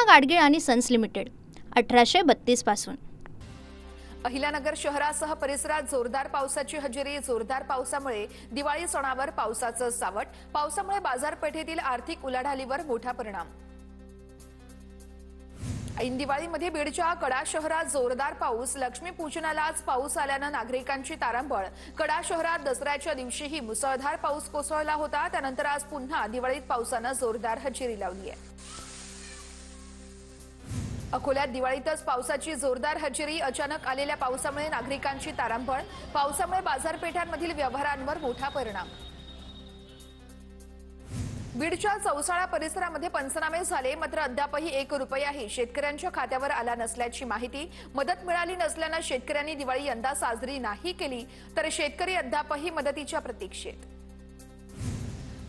गाडगीळ आणि sons limited 1832 पासून। अहिल्यानगर शहरासह परिसरात जोरदार पावसाची हजेरी। जोरदार पावसामुळे दिवाळी सणावर पावसाचं सावट। पावसामुळे बाजारपेठेतील आर्थिक उलाढालीवर मोठा परिणाम। ऐन दिवाळीमध्ये बीडच्या कडा शहरात जोरदार पाऊस। लक्ष्मीपूजनालाच पाऊस आल्यानं नागरिकांची तारांबळ। कडा शहरात दसऱ्याच्या दिवशीही मुसळधार पाऊस कोसळला होता। त्यानंतर आज पुन्हा दिवाळीत पावसानं जोरदार हजेरी लावली आहे। अकोल्यात दिवाळीतच पावसाची जोरदार हजेरी। अचानक आलेल्या पावसामुळे नागरिकांची तारांबळ। पावसामुळे बाजारपेठांमधील व्यवहारांवर मोठा परिणाम। बीडच्या चौसाळा परिसरामध्ये पंचनामे झाले, मात्र अद्यापही 1 रुपयाही शेतकऱ्यांच्या खात्यावर आला नसल्याची माहिती। मदत मिळाली नसल्यानं शेतकऱ्यांनी दिवाळी यंदा साजरी नाही केली, तर शेतकरी अद्यापही मदतीच्या प्रतीक्षेत।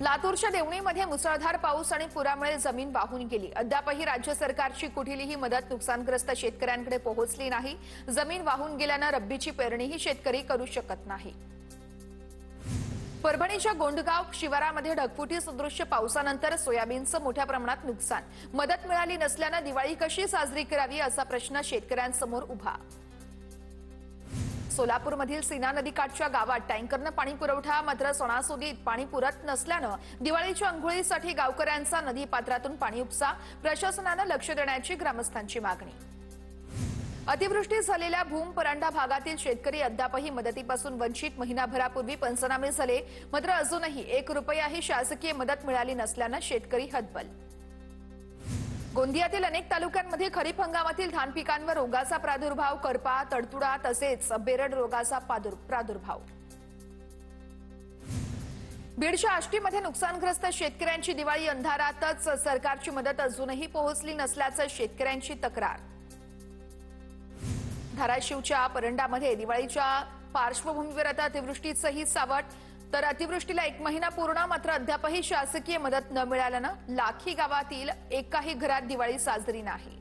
लातूरच्या देवणीमध्ये मुसळधार पाऊस आणि पुरामुळे जमीन वाहून गेली। अद्यापही राज्य सरकारची कुठलीही मदत नुकसानग्रस्त शेतकऱ्यांकडे पोहोचली नाही। जमीन वाहून गेल्यानं रब्बीची पेरणीही शेतकरी करू शकत नाही। परभणीच्या गोंडगाव शिवारामध्ये ढगफुटी सदृश्य पावसानंतर सोयाबीनचं मोठ्या प्रमाणात नुकसान। मदत मिळाली नसल्यानं दिवाळी कशी साजरी करावी असा प्रश्न शेतकऱ्यांसमोर उभा। सोलापूरमधील सीना नदीकाठच्या गावात टँकरनं पाणी पुरवठा, मात्र सणासुदीत पाणी पुरत नसल्यानं दिवाळीच्या अंघोळीसाठी गावकऱ्यांचा नदीपात्रातून पाणी उपसा। प्रशासनानं लक्ष देण्याची ग्रामस्थांची मागणी। अतिवृष्टी झालेल्या भूम परांडा भागातील शेतकरी अद्यापही मदतीपासून वंचित। महिनाभरापूर्वी पंचनामे झाले, मात्र अजूनही 1 रुपयाही शासकीय मदत मिळाली नसल्यानं शेतकरी हतबल। गोंदियातील अनेक तालुक्यांमध्ये खरीप हंगामातील धान पिकांवर रोगाचा प्रादुर्भाव। करपा, तडतुडा तसेच बेरड रोगाचा प्रादुर्भाव। बीडच्या आष्टीमध्ये नुकसानग्रस्त शेतकऱ्यांची दिवाळी अंधारातच। सरकारची मदत अजूनही पोहोचली नसल्याचं शेतकऱ्यांची तक्रार। धाराशिवच्या परंडामध्ये दिवाळीच्या पार्श्वभूमीवर आता अतिवृष्टीचंही सावट। तर अतिवृष्टीला 1 महिना पूर्ण, मात्र अद्यापही शासकीय मदत न मिळाल्यानं लाखी गावातील एकाही घरात दिवाळी साजरी नाही।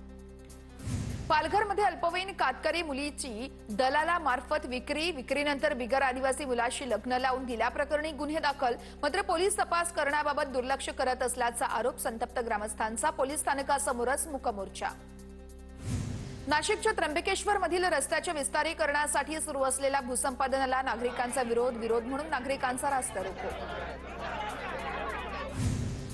पालघरमध्ये अल्पवयीन कातकरी मुलीची दलालामार्फत विक्रीनंतर बिगर आदिवासी मुलाशी लग्न लावून दिल्याप्रकरणी गुन्हे दाखल, मात्र पोलीस तपास करण्याबाबत दुर्लक्ष करत असल्याचा आरोप। संतप्त ग्रामस्थांचा पोलीस स्थानकासमोरच मूकमोर्चा। नाशिकच्या त्र्यंबकेश्वरमधील रस्त्याच्या विस्तारीकरणासाठी सुरू असलेल्या भूसंपादनाला नागरिकांचा विरोध म्हणून नागरिकांचा रास्ता रोको।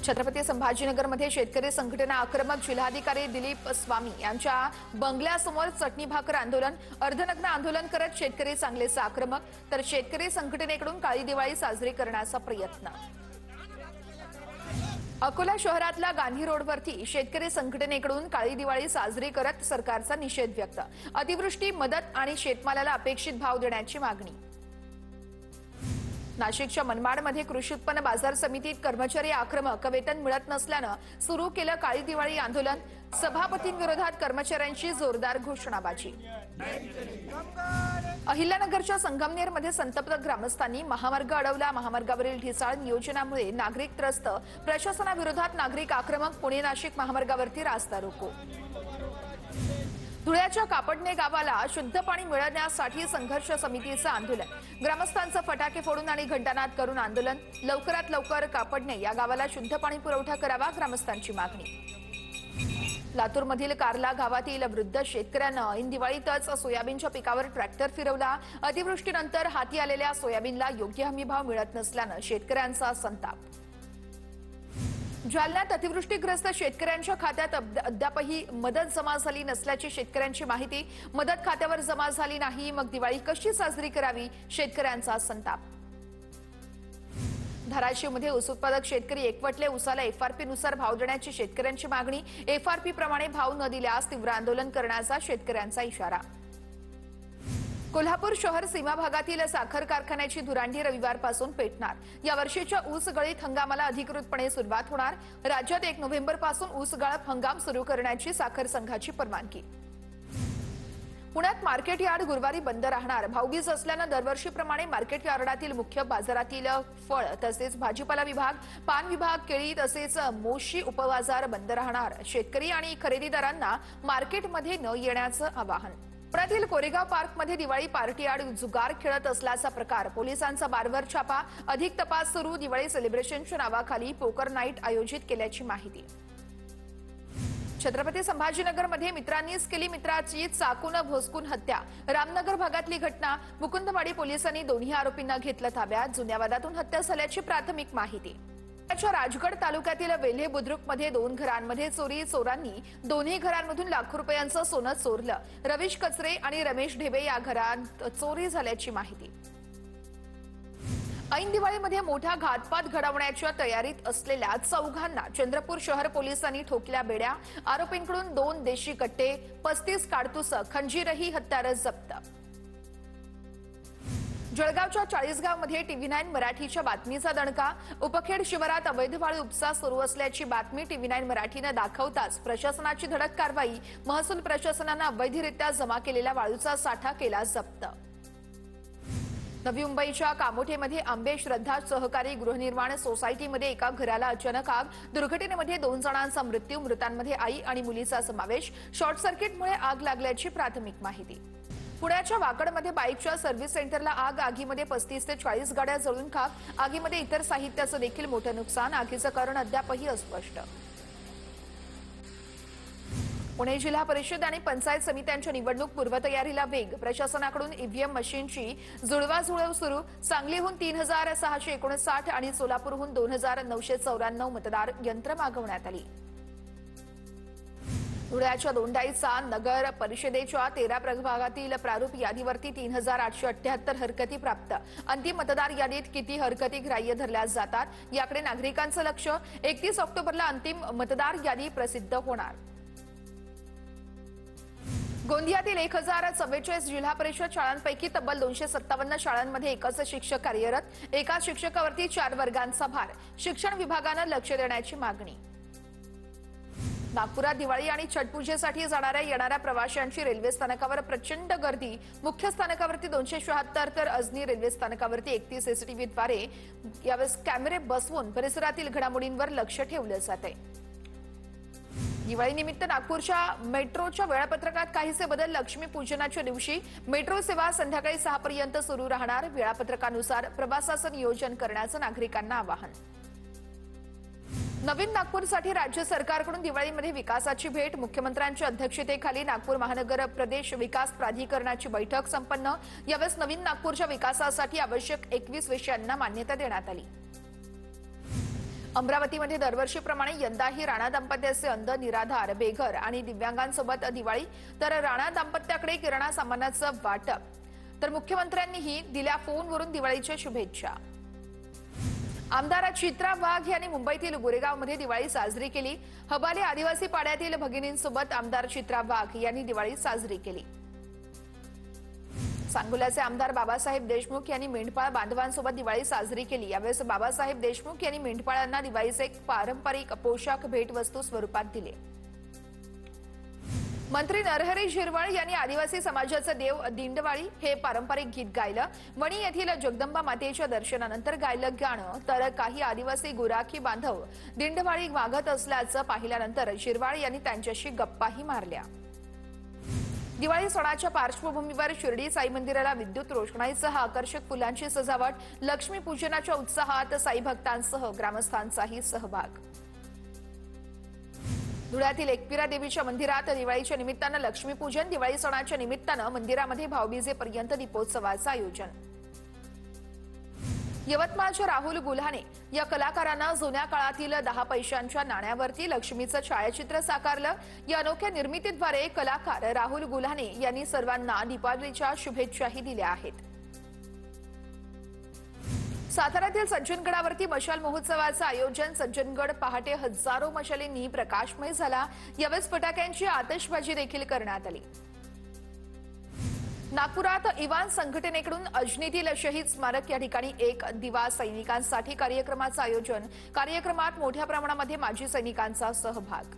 छत्रपती संभाजीनगरमध्ये शेतकरी संघटना आक्रमक। जिल्हाधिकारी दिलीप स्वामी यांच्या बंगल्यासमोर चटणी भाकर आंदोलन। अर्धनग्न आंदोलन करत शेतकरी चांगलेच आक्रमक, तर शेतकरी संघटनेकडून काळी दिवाळी साजरी करण्याचा प्रयत्न। अकोला शहरातल्या गांधी रोडवरती शेतकरी संघटनेकडून काळी दिवाळी साजरी करत सरकारचा निषेध व्यक्त। अतिवृष्टी, मदत आणि शेतमालाला अपेक्षित भाव देण्याची मागणी। नाशिकच्या मनमाडमध्ये कृषी उत्पन्न बाजार समितीत कर्मचारी आक्रमक। वेतन मिळत नसल्यानं सुरू केलं काळी दिवाळी आंदोलन। सभापतींविरोधात कर्मचाऱ्यांची जोरदार घोषणाबाजी। अहिल्यानगरच्या संगमनेरमध्ये संतप्त ग्रामस्थांनी महामार्ग अडवला। महामार्गावरील ढिसाळ नियोजनामुळे नागरिक त्रस्त। प्रशासनाविरोधात नागरिक आक्रमक। पुणे नाशिक महामार्गावरती रास्ता रोको। धुळ्याच्या कापडणे गावाला शुद्ध पाणी मिळण्यासाठी संघर्ष समितीचं आंदोलन। ग्रामस्थांचं फटाके फोडून आणि घंटानाद करून आंदोलन। लवकरात लवकर कापडणे या गावाला शुद्ध पाणी पुरवठा करावा, ग्रामस्थांची मागणी। लातूरमधील कार्ला गावातील वृद्ध शेतकऱ्यानं ऐन दिवाळीतच सोयाबीनच्या पिकावर ट्रॅक्टर फिरवला। अतिवृष्टीनंतर हाती आलेल्या सोयाबीनला योग्य हमी भाव मिळत नसल्यानं शेतकऱ्यांचा संताप। जालन्यात अतिवृष्टीग्रस्त शेतकऱ्यांच्या खात्यात अद्यापही मदत जमा झाली नसल्याची शेतकऱ्यांची माहिती। मदत खात्यावर जमा झाली नाही, मग दिवाळी कशी साजरी करावी, शेतकऱ्यांचा संताप। धाराशिवमध्ये ऊस उत्पादक शेतकरी एकवटले। ऊसाला FRP नुसार भाव देण्याची शेतकऱ्यांची मागणी। FRP प्रमाणे भाव न दिल्यास तीव्र आंदोलन करण्याचा शेतकऱ्यांचा इशारा। कोल्हापूर शहर सीमा भागातील साखर कारखान्याची धुरांडी रविवारपासून पेटणार। या वर्षीच्या ऊस गळीत हंगामाला अधिकृतपणे सुरुवात होणार। राज्यात 1 नोव्हेंबरपासून ऊस गाळप हंगाम सुरू करण्याची साखर संघाची परवानगी। पुण्यात मार्केट यार्ड गुरुवारी बंद राहणार। भाऊबीज असल्यानं दरवर्षीप्रमाणे मार्केट यार्डातील मुख्य बाजारातील फळ तसेच भाजीपाला विभाग, पान विभाग, केळी तसेच मोशी उपबाजार बंद राहणार। शेतकरी आणि खरेदीदारांना मार्केटमध्ये न येण्याचं आवाहन। पुण्यातील कोरेगाव पार्कमध्ये दिवाळी पार्टी आड जुगार खेळत असल्याचा प्रकार। पोलिसांचा बारवर छापा। अधिक तपास सुरू। दिवाळी सेलिब्रेशनच्या नावाखाली पोकर नाईट आयोजित केल्याची माहिती। छत्रपती संभाजीनगरमध्ये मित्रांनीच केली मित्राची चाकून भोसकून हत्या। रामनगर भागातली घटना। मुकुंदवाडी पोलिसांनी दोन्ही आरोपींना घेतलं ताब्यात। जुन्या वादातून हत्या झाल्याची प्राथमिक माहिती। राजगड तालुक्यातील वेल्हे बुद्रुकमध्ये 2 घरांमध्ये चोरी। चोरांनी दोन्ही घरांमधून लाखो रुपयांचं सोनं चोरलं। रवीश कचरे आणि रमेश ढेबे या घरात चोरी झाल्याची माहिती। ऐन दिवाळीमध्ये मोठा घातपात घडवण्याच्या तयारीत असलेल्या चौघांना चंद्रपूर शहर पोलिसांनी ठोकल्या बेड्या। आरोपींकडून 2 देशी कट्टे, 35 काडतूस, खंजीरही हत्यारं जप्त। जळगावच्या 40 गावमध्ये TV9 मराठीच्या बातमीचा दणका। उपखेड शिवारात अवैध वाळू उपसा सुरू असल्याची बातमी TV9 मराठीने दाखवताच प्रशासनाची धडक कारवाई। महसूल प्रशासनाने अवैधरित्या जमा केलेला वाळूचा साठा केला जप्त। नवी मुंबईच्या कामोठेमध्ये आंबे श्रद्धा सहकारी गृहनिर्माण सोसायटीमध्ये एका घराला अचानक आग। दुर्घटनेमध्ये 2 जणांचा मृत्यू। मृतांमध्ये आई आणि मुलीचा समावेश। शॉर्ट सर्किटमुळे आग लागल्याची प्राथमिक माहिती। पुण्याच्या वाकडमध्ये बाईकच्या सर्व्हिस सेंटरला आग। आगीमध्ये 35 ते 40 गाड्या जळून खाक। आगीमध्ये इतर साहित्याचं देखील मोठं नुकसान। आगीचं कारण अद्यापही अस्पष्ट। पुणे जिल्हा परिषद आणि पंचायत समित्यांच्या निवडणूक पूर्वतयारीला वेग। प्रशासनाकडून ईव्हीएम मशीनची जुळवाजुळव सुरू। सांगलीहून 3659 आणि सोलापूरहून 2994 मतदार यंत्र मागवण्यात आली। धुळ्याच्या दोंडाईचा नगर परिषदेच्या 13 प्रभागातील प्रारूप यादीवरती 3878 हरकती प्राप्त। अंतिम मतदार यादीत किती हरकती ग्राह्य धरल्या जातात याकडे नागरिकांचं लक्ष। 31 ऑक्टोबरला अंतिम मतदार यादी प्रसिद्ध होणार। गोंदियातील 1044 जिल्हा परिषद शाळांपैकी तब्बल 257 शाळांमध्ये एकच शिक्षक कार्यरत। एका शिक्षकावरती 4 वर्गांचा भार। शिक्षण विभागानं लक्ष देण्याची मागणी। नागपुरात दिवाळी आणि छठपूजेसाठी येणाऱ्या प्रवाशांची रेल्वे स्थानकावर प्रचंड गर्दी। मुख्य स्थानकावरती 276 तर अजनी रेल्वे स्थानकावरती 31 सीसीटीव्हीद्वारे यावेळेस कॅमेरे बसवून परिसरातील घडामोडींवर लक्ष ठेवलं जाते। दिवाळीनिमित्त नागपूरच्या मेट्रोच्या वेळापत्रकात काहीसे बदल। लक्ष्मीपूजनाच्या दिवशी मेट्रो सेवा संध्याकाळी 6 पर्यंत सुरू राहणार। वेळापत्रकानुसार प्रवासाचं नियोजन करण्याचं नागरिकांना आवाहन। नवीन नागपूरसाठी राज्य सरकारकडून दिवाळीमध्ये विकासाची भेट। मुख्यमंत्र्यांच्या अध्यक्षतेखाली नागपूर महानगर प्रदेश विकास प्राधिकरणाची बैठक संपन्न। यावेळेस नवीन नागपूरच्या विकासासाठी आवश्यक 21 विषयांना मान्यता देण्यात आली। अमरावतीमध्ये दरवर्षीप्रमाणे यंदाही राणा दाम्पत्याचे अंध, निराधार, बेघर आणि दिव्यांगांसोबत दिवाळी। तर राणा दाम्पत्याकडे किराणा सामानाचं वाटप। तर मुख्यमंत्र्यांनीही दिल्या फोनवरून दिवाळीच्या शुभेच्छा। आमदार चित्रा वाघ यांनी मुंबईतील गोरेगावमध्ये दिवाळी साजरी केली। हबाले आदिवासी पाड्यातील भगिनींसोबत आमदार चित्रा वाघ यांनी दिवाळी साजरी केली। सांगोल्याचे आमदार बाबासाहेब देशमुख यांनी मेंढपाळ बांधवांसोबत दिवाळी साजरी केली। यावेळेस बाबासाहेब देशमुख यांनी मेंढपाळांना दिवाळीचे एक पारंपरिक पोशाख भेटवस्तू स्वरूपात दिले। मंत्री नरहरी झिरवळ यांनी आदिवासी समाजाचे देव दिंडवाळी हे पारंपरिक गीत गायलं। वणी येथील जगदंबा मातेच्या दर्शनानंतर गायलं गाणं। तर काही आदिवासी गुराखी बांधव दिंडवाळी मागत असल्याचं पाहिल्यानंतर झिरवळ यांनी त्यांच्याशी गप्पाही मारल्या। दिवाळी सणाच्या पार्श्वभूमीवर शिर्डी साई मंदिराला विद्युत रोषणाईसह आकर्षक फुलांची सजावट। लक्ष्मीपूजनाच्या उत्साहात साई भक्तांसह ग्रामस्थांचाही सहभाग। धुळ्यातील एकविरा देवीच्या मंदिरात दिवाळीच्या निमित्तानं लक्ष्मीपूजन। दिवाळी सणाच्या निमित्तानं मंदिरामध्ये भाऊबीजेपर्यंत दीपोत्सवाचं आयोजन। यवतमाळच्या राहुल गुल्हाने या कलाकारानं जुन्या काळातील 10 पैशांच्या नाण्यावरती लक्ष्मीचं छायाचित्र साकारलं। या अनोख्या निर्मितीद्वारे कलाकार राहुल गुल्हाने यांनी सर्वांना दीपावलीच्या शुभेच्छाही दिल्या आहेत। साताऱ्यातील सज्जनगडावरती मशाल महोत्सवाचं आयोजन। सज्जनगड पहाटे हजारो मशालींनी प्रकाशमय झाला। यावेळेस फटाक्यांची आतषबाजी देखील करण्यात आली। नागपुरात इवान संघटनेकडून अजनीतील शहीद स्मारक या ठिकाणी एक दिवा सैनिकांसाठी कार्यक्रमाचं आयोजन। कार्यक्रमात मोठ्या प्रमाणामध्ये माजी सैनिकांचा सहभाग।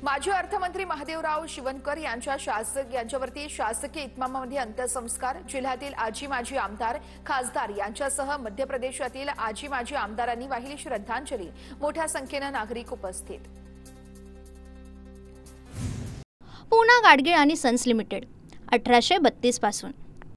माजी अर्थमंत्री महादेवराव शिवणकर यांच्यावरती शासकीय इतमामामध्ये अंत्यसंस्कार। जिल्ह्यातील आजी माजी आमदार, खासदार यांच्यासह मध्य प्रदेशातील आजी माजी आमदारांनी वाहिली श्रद्धांजली। मोठ्या संख्येने नागरिक उपस्थित। पूना गाडगीळ आणि सन्स लिमिटेड 1832 पासून